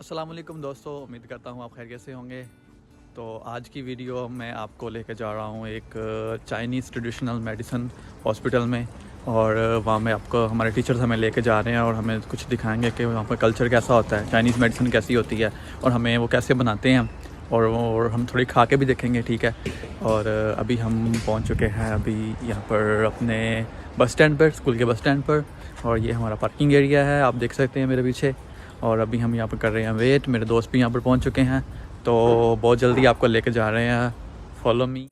अस्सलामुअलैकुम दोस्तों, उम्मीद करता हूँ आप खैरियत से होंगे। तो आज की वीडियो मैं आपको लेकर जा रहा हूँ एक चाइनीज़ ट्रेडिशनल मेडिसिन हॉस्पिटल में। और वहाँ में आपको हमारे टीचर्स हमें लेके जा रहे हैं और हमें कुछ दिखाएंगे कि वहाँ पर कल्चर कैसा होता है, चाइनीज़ मेडिसिन कैसी होती है और हमें वो कैसे बनाते हैं। और हम थोड़ी खा के भी देखेंगे, ठीक है। और अभी हम पहुँच चुके हैं अभी यहाँ पर अपने बस स्टैंड पर, स्कूल के बस स्टैंड पर। और ये हमारा पार्किंग एरिया है, आप देख सकते हैं मेरे पीछे। और अभी हम यहाँ पर कर रहे हैं वेट, मेरे दोस्त भी यहाँ पर पहुँच चुके हैं, तो बहुत जल्दी आपको लेके जा रहे हैं। Follow me.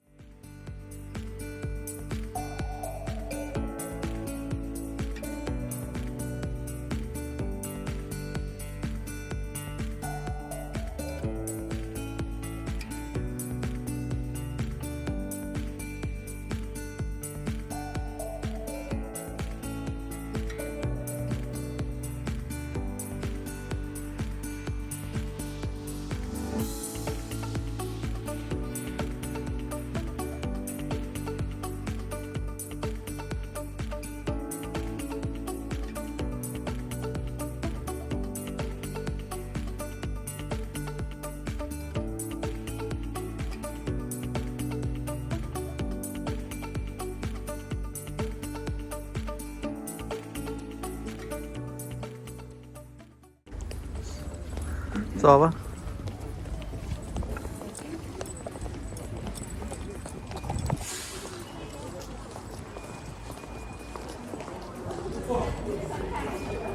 走吧。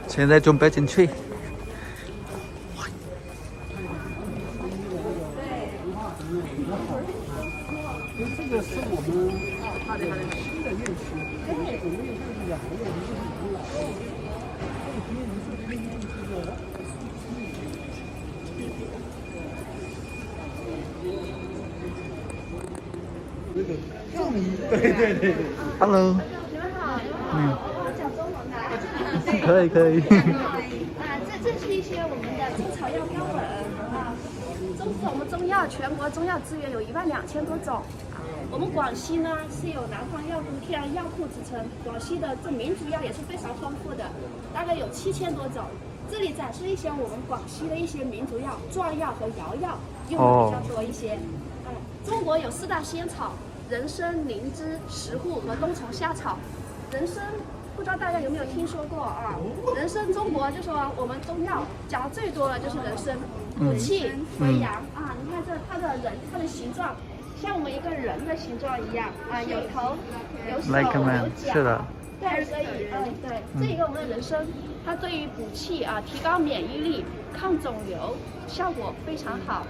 现在准备进去。这个是我们新的院区，我们院区是两个院区，是很老的。那个中医，对。Hello。你们好，我讲中文的。可以。这是一些我们的中草药标本啊。我们中药全国中药资源有12000多种。我们广西呢是有南方药都天然药库之称，广西的这民族药也是非常丰富的，大概有7000多种。这里展示一些我们广西的一些民族药、壮药和瑶药用的比较多一些。中国有4大仙草：人参、灵芝、石斛和冬虫夏草。人参不知道大家有没有听说过啊？人参中国就说我们中药讲最多的就是人参，补气回阳啊！你看它的形状像我们一个人的形状一样啊，有头有手有脚。是的。对，所以对，这一个我们的人参，它对于补气啊、提高免疫力、抗肿瘤效果非常好。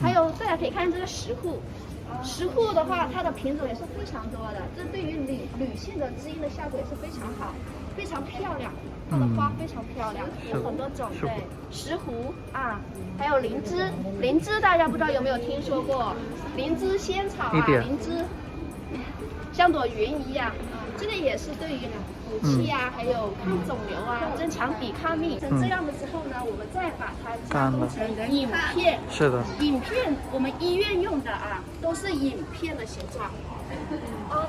还有大家可以看这个石斛。石斛的话，它的品种也是非常多的，这对于女性的滋阴的效果也是非常好，非常漂亮，它的花非常漂亮，有很多种。对，石斛啊，还有灵芝，灵芝大家不知道有没有听说过？灵芝仙草啊，灵芝像朵云一样，这个也是对于补气啊，还有抗肿瘤啊，增强抵抗力。成这样的之后呢，我们再把它加工成饮片。是的。饮片我们医院用的啊，都是饮片的形状。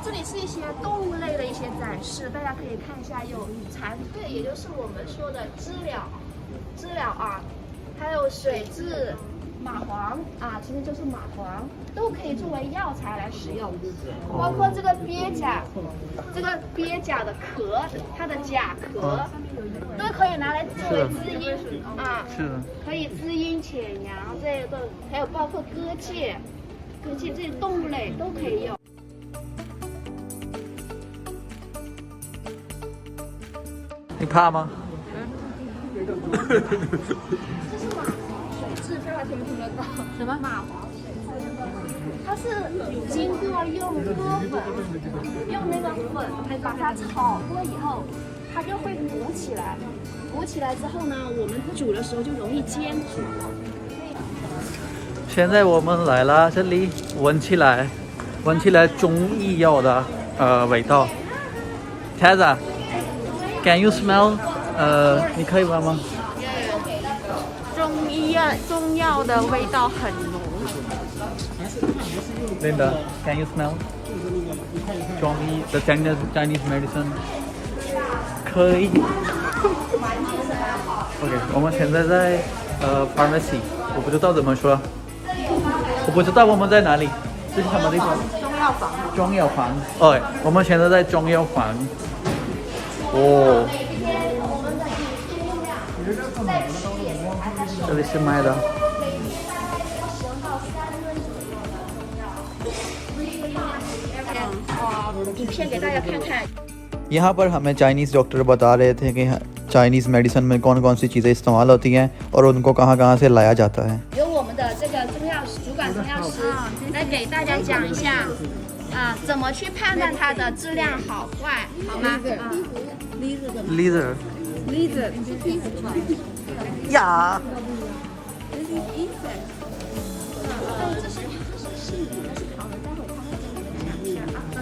这里是一些动物类的一些展示，大家可以看一下，有蝉蜕，也就是我们说的知了啊，还有水蛭、蚂蟥啊，其实就是蚂蟥，都可以作为药材来使用。包括这个鳖甲，这个鳖甲的壳，它的甲壳都可以拿来作为滋阴啊，是的，可以滋阴潜阳这些都，还有包括鸽介这些动物类都可以用。你怕吗？这是蚂蟥水蛭，不知道听不听得到？什么蚂蟥水蛭？它是经过用脱粉，用那个粉把它炒过以后，它就会鼓起来。鼓起来之后呢，我们煮的时候就容易煎煮。现在我们来了这里，闻起来中医药的味道。Tessa，can you smell？你可以闻吗？中药的味道很浓。Linda，can you smell？中医 the Chinese medicine。可以。OK， 我们现在在 pharmacy， 我不知道怎么说，我不知道我们在哪里，这是什么地方？中药房。中药房。哦，我们现在在中药房。哦，这里是卖的。影片给大家看看。 यहाँ पर हमें चाइनीज़ डॉक्टर बता रहे थे कि चाइनीज़ मेडिसिन में कौन कौन सी चीज़ें इस्तेमाल होती हैं और उनको कहाँ कहाँ से लाया जाता है। 由我们的这个中药主管中药师来给大家讲一下，怎么去判断它的质量好坏，好吗？ Leather。 呀。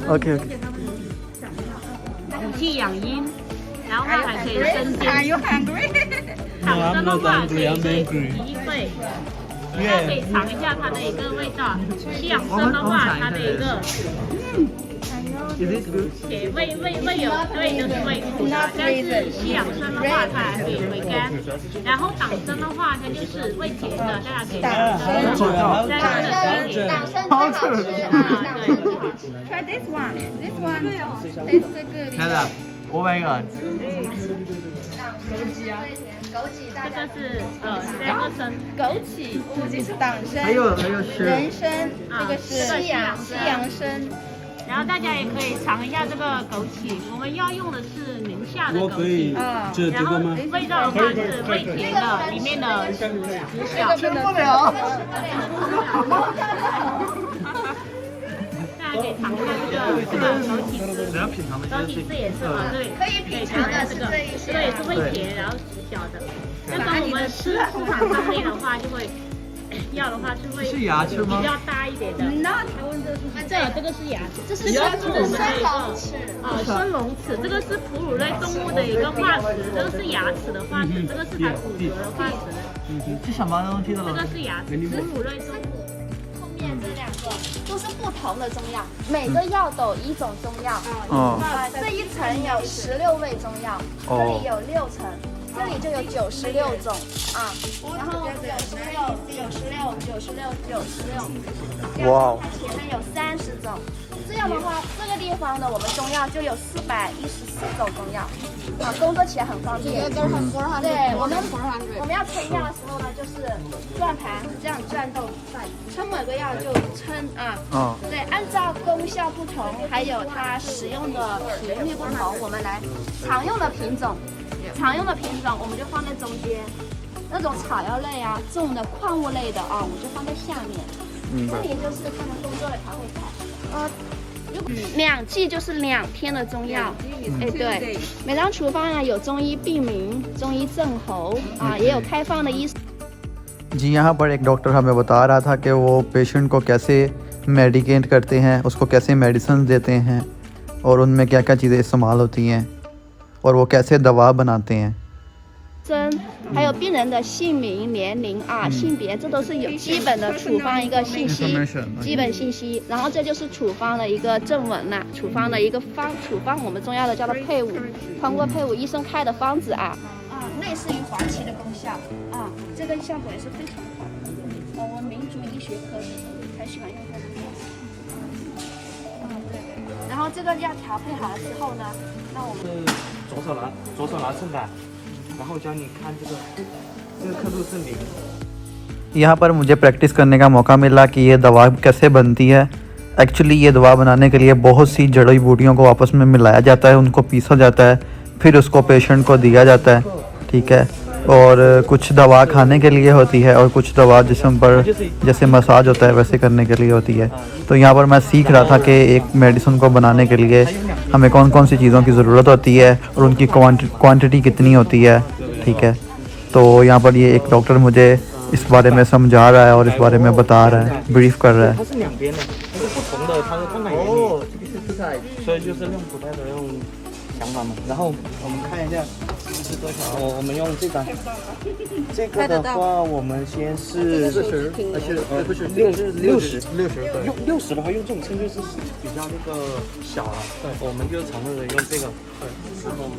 OK OK。 补气养阴，然后还可以生津。党参的话可以对脾肺，大家可以尝一下它的一个味道。西洋参的话，它的一个也味有对就是味苦的，但是西洋参的话它还可以回甘，然后党参的话它就是味甜的，大家可以尝。在它的嘴里，党参最好吃啊！ Try this one. This one tastes good. 看到，Oh my god。 枸杞大家这个是三个参。枸杞，这是党参，还有是人参，这个是西洋西洋参。然后大家也可以尝一下这个枸杞，我们要用的是宁夏的枸杞，然后味道的话是味甜的，里面的知晓。吃不了。大家可以尝一下这个枸杞汁，枸杞汁也是对，可以品尝的是这一些，这个也是味甜，然后知晓的。那跟我们吃通常上面的话就会。 要的话是会是牙齿吗？比较大一点的。这个是牙齿，这是生这个是生龙齿生龙齿，这个是哺乳类动物的一个化石，这个是牙齿的化石，这个是它骨骼的化石。是什么东西的？这个是牙齿，哺乳类动物。后面这两个都是不同的中药，每个药都有一种中药。哦。这一层有16味中药，这里有6层。 这里就有96种啊，然后96，哇！它前面有30种。这样的话，这个地方呢，我们中药就有414种中药，啊，工作起来很方便。对，我们要称药的时候呢，就是转盘这样转动，称每个药就称啊。哦。对，按照功效不同，还有它使用的频率不同，我们来常用的品种。 常用的品种我们就放在中间，那种草药类啊、重的矿物类的啊，我们就放在下面。这里就是他们工作的调配台。2剂就是2天的中药。哎，对，每张处方呢有中医病名、中医症候啊，也有开放的医。 जी यहाँ पर एक डॉक्टर हमें बता रहा था कि वो पेशेंट को कैसे मेडिकेट करते हैं, उसको कैसे मेडिसिन देते हैं और उनमें क्या क्या चीज़ें इस्तेमाल होती हैं और वो कैसे दवा बनाते हैं। 还有病人的姓名、年龄啊、性别，这都是有基本的处方一个信息，基本信息。然后这就是处方的一个正文呐，处方的一个处方我们中药的叫做配伍，通过配伍医生开的方子啊，类似于黄芪的功效啊，这个效果也是非常好的。我们民族医学科才喜欢用这个东西。对。然后这个药调配好了之后呢，那我们左手拿正版。 然后教你看这个刻度是0。यहाँ पर मुझे प्रैक्टिस करने का मौका मिला कि ये दवा कैसे बनती है। एक्चुअली ये दवा बनाने के लिए बहुत सी जड़ी बूटियों को आपस में मिलाया जाता है, उनको पीसा जाता है, फिर उसको पेशेंट को दिया जाता है, ठीक है। और कुछ दवा खाने के लिए होती है और कुछ दवा जिस्म पर जैसे मसाज होता है वैसे करने के लिए होती है। तो यहाँ पर मैं सीख रहा था कि एक मेडिसिन को बनाने के लिए हमें कौन कौन सी चीज़ों की ज़रूरत होती है और उनकी क्वांटिटी कितनी होती है, ठीक है। तो यहाँ पर ये एक डॉक्टर मुझे इस बारे में समझा रहा है और इस बारे में बता रहा है, ब्रीफ कर रहा है। 想法嘛，然后我们看一下是多少。我们用这个，这个的话，我们先是40，不是60，用60的话，用这种称就是比较那个小了。对，我们就常用的用这个。对，然后。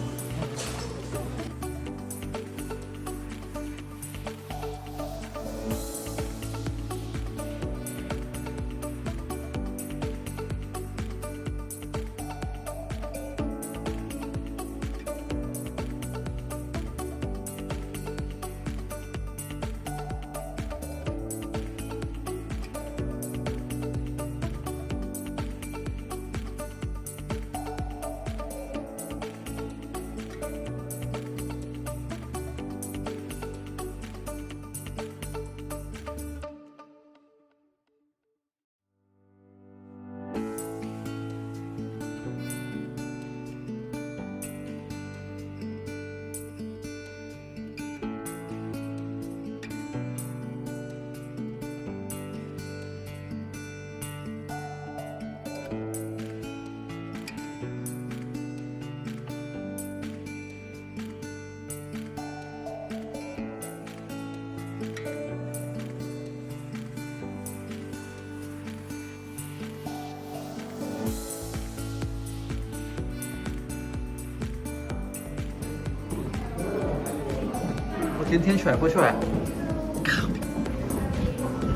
今天帅不帅？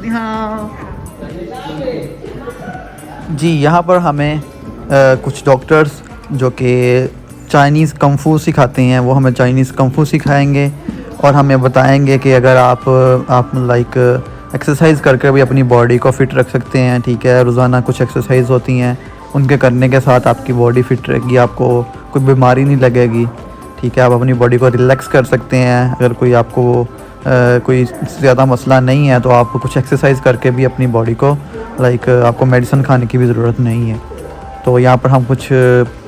你好。जी यहाँ पर हमें कुछ डॉक्टर्स जो कि चाइनीज़ कंफू सिखाते हैं वो हमें चाइनीज़ कंफू सिखाएंगे और हमें बताएंगे कि अगर आप लाइक एक्सरसाइज करके भी अपनी बॉडी को फ़िट रख सकते हैं। ठीक है, रोज़ाना कुछ एक्सरसाइज होती हैं, उनके करने के साथ आपकी बॉडी फ़िट रहेगी, आपको कोई बीमारी नहीं लगेगी। ठीक है, आप अपनी बॉडी को रिलैक्स कर सकते हैं। अगर कोई आपको कोई ज़्यादा मसला नहीं है तो आप कुछ एक्सरसाइज करके भी अपनी बॉडी को लाइक आपको मेडिसिन खाने की भी ज़रूरत नहीं है। तो यहाँ पर हम कुछ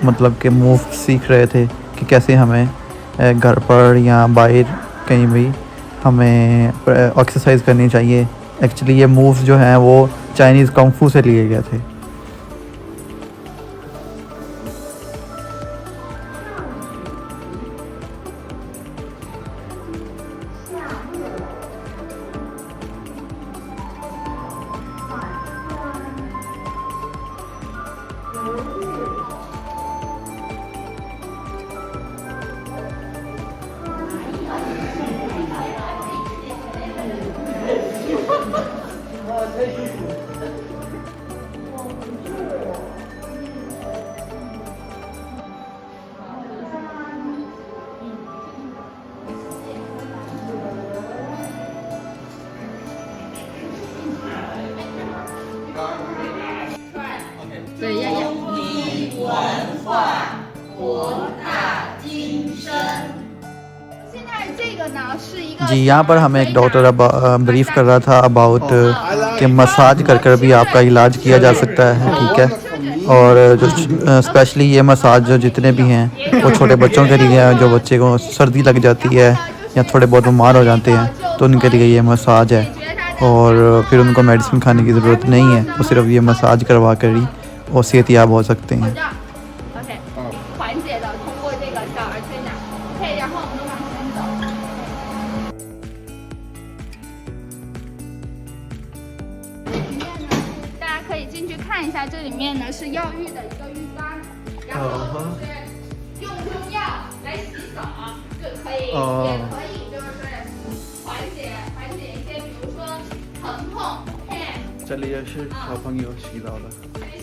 मतलब के मूव सीख रहे थे कि कैसे हमें घर पर या बाहर कहीं भी हमें एक्सरसाइज करनी चाहिए। एक्चुअली ये मूव्स जो हैं वो चाइनीज़ कंफू से लिए गए थे।对，要立文化，博大精深。现在这个呢是一个 जी यहाँ पर हमें एक डॉक्टर ब्रीफ कर रहा था अबाउट कि मसाज कर कर भी आपका इलाज किया जा सकता है। ठीक है, और जो स्पेशली ये मसाज जो जितने भी हैं वो छोटे बच्चों के लिए है, जो बच्चे को सर्दी लग जाती है या थोड़े बहुत बीमार हो जाते हैं तो उनके लिए ये मसाज है और फिर उनको मेडिसिन खाने की ज़रूरत नहीं है, वो सिर्फ ये मसाज करवा कर ही वो सेहतयाब हो सकते हैं। OK 缓解的，通过这个小儿推拿。OK， 然后我们往前走。这里面呢，大家可以进去看一下，这里面呢是药浴的一个浴缸，然后是用中药来洗澡就可以，也可以就是缓解一些，比如说疼痛。这里也是小朋友洗澡的。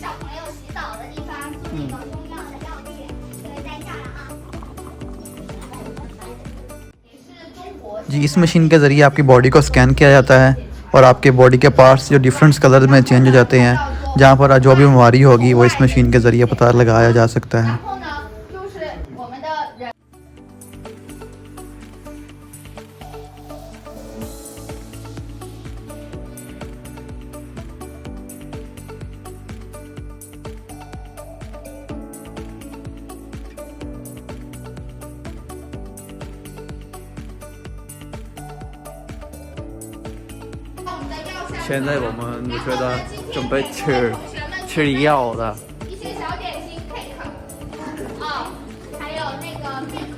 小朋友洗澡的地方，做那个中药的药浴，这个在这儿哈。也是中国。 जी इस मशीन के ज़रिए आपकी बॉडी को स्कैन किया जाता है और आपके बॉडी के पार्ट्स जो डिफरेंट कलर में चेंज हो जाते हैं, जहाँ पर जो भी बीमारी होगी वो इस मशीन के ज़रिए पता लगाया जा सकता है। 然后呢，就是我们的人。现在我们觉得准备吃药的。一些小点心 cake 啊，还有那个 milk，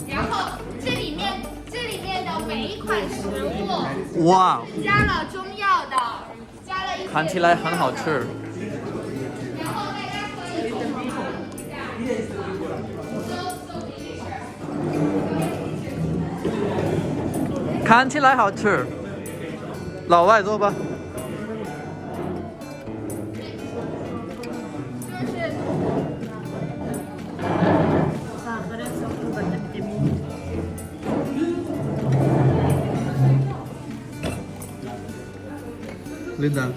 然后这里面的每一款食物哇，加了中药的，加了一些，看起来很好吃。然后大家可以一下，看起来好吃，老外做吧。Linda，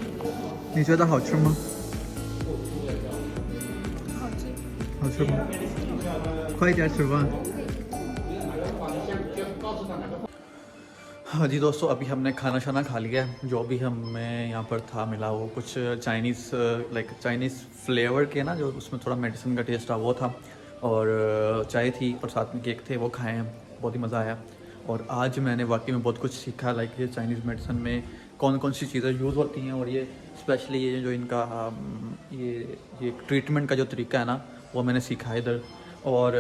你觉得好吃吗？好吃。好吃吗？快一点吃吧。हाँ जी दोस्तों, अभी हमने खाना शाना खा लिया है। जो भी हमें यहाँ पर था मिला वो कुछ चाइनीज़ फ्लेवर के ना, जो उसमें थोड़ा मेडिसिन का टेस्ट था वो था, और चाय थी और साथ में केक थे, वो खाए हैं, बहुत ही मज़ा आया। और आज मैंने वाकई में बहुत कुछ सीखा, ये चाइनीज़ मेडिसिन में कौन कौन सी चीज़ें यूज़ होती हैं, और ये स्पेशली ये जो इनका ये ट्रीटमेंट का जो तरीका है ना वो मैंने सीखा है इधर। और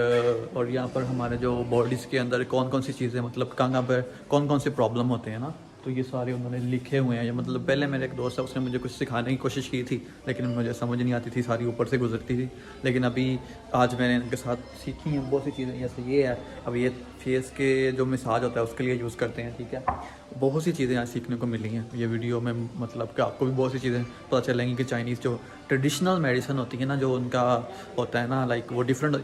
यहाँ पर हमारे जो बॉडीज़ के अंदर कौन कौन सी चीज़ें, मतलब कहाँ पर कौन कौन से प्रॉब्लम होते हैं ना, तो ये सारे उन्होंने लिखे हुए हैं। ये मतलब पहले मेरे एक दोस्त है, उसने मुझे कुछ सिखाने की कोशिश की थी, लेकिन मुझे समझ नहीं आती थी, सारी ऊपर से गुजरती थी। लेकिन अभी आज मैंने इनके साथ सीखी हैं बहुत सी चीज़ें। जैसे ये है, अब ये फेस के जो मसाज होता है उसके लिए यूज़ करते हैं, ठीक है। बहुत सी चीज़ें आज सीखने को मिली हैं ये वीडियो में, मतलब कि आपको भी बहुत सी चीज़ें पता चलेंगी कि चाइनीज़ जो ट्रेडिशनल मेडिसिन होती है ना, जो उनका होता है ना, लाइक वो डिफरेंट।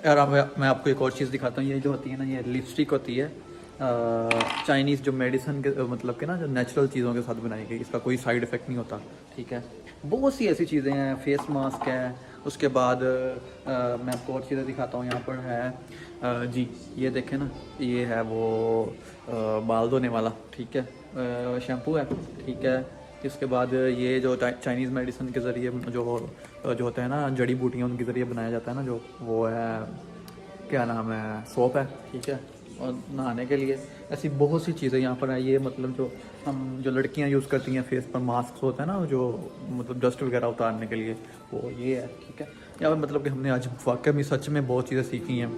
यार अब मैं आपको एक और चीज़ दिखाता हूँ। ये जो होती है ना, ये लिपस्टिक होती है चाइनीज़ जो मेडिसिन के मतलब के ना, जो नेचुरल चीज़ों के साथ बनाई गई, इसका कोई साइड इफ़ेक्ट नहीं होता, ठीक है। बहुत सी ऐसी चीज़ें हैं, फेस मास्क है। उसके बाद मैं आपको और चीज़ें दिखाता हूँ। यहाँ पर है जी, ये देखें ना, ये है वो बाल धोने वाला, ठीक है, शैम्पू है, ठीक है। इसके बाद ये जो चाइनीज़ मेडिसिन के ज़रिए जो होता है ना, जड़ी बूटियाँ उनके ज़रिए बनाया जाता है ना, जो वो है, क्या नाम है, सोप है, ठीक है, और नहाने के लिए। ऐसी बहुत सी चीज़ें यहाँ पर है। ये मतलब जो लड़कियाँ यूज़ करती हैं फेस पर मास्क होता है ना, जो मतलब डस्ट वगैरह उतारने के लिए, वो ये है, ठीक है। यहाँ पर मतलब कि हमने आज वाकई में सच में बहुत चीज़ें सीखी हैं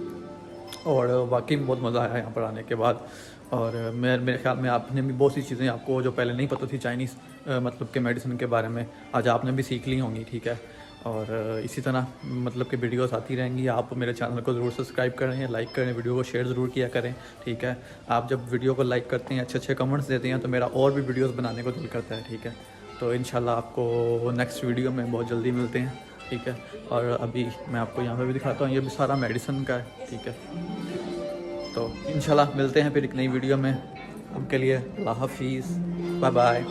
और वाकई में बहुत मज़ा आया यहाँ पर आने के बाद। और मेरे ख्याल में आपने भी बहुत सी चीज़ें आपको जो पहले नहीं पता थी चाइनीज़ मतलब के मेडिसिन के बारे में, आज आपने भी सीख ली होंगी, ठीक है। और इसी तरह मतलब कि वीडियोस आती रहेंगी। आप मेरे चैनल को ज़रूर सब्सक्राइब करें, लाइक करें, वीडियो को शेयर ज़रूर किया करें, ठीक है। आप जब वीडियो को लाइक करते हैं, अच्छे अच्छे कमेंट्स देते हैं, तो मेरा और भी वीडियोस बनाने को दिल करता है, ठीक है। तो इंशाल्लाह आपको नेक्स्ट वीडियो में बहुत जल्दी मिलते हैं, ठीक है। और अभी मैं आपको यहाँ पर भी दिखाता हूँ, ये भी सारा मेडिसिन का है, ठीक है। तो इंशाल्लाह मिलते हैं फिर एक नई वीडियो में। उनके लिए अल्लाह हाफिज़, बाय बाय।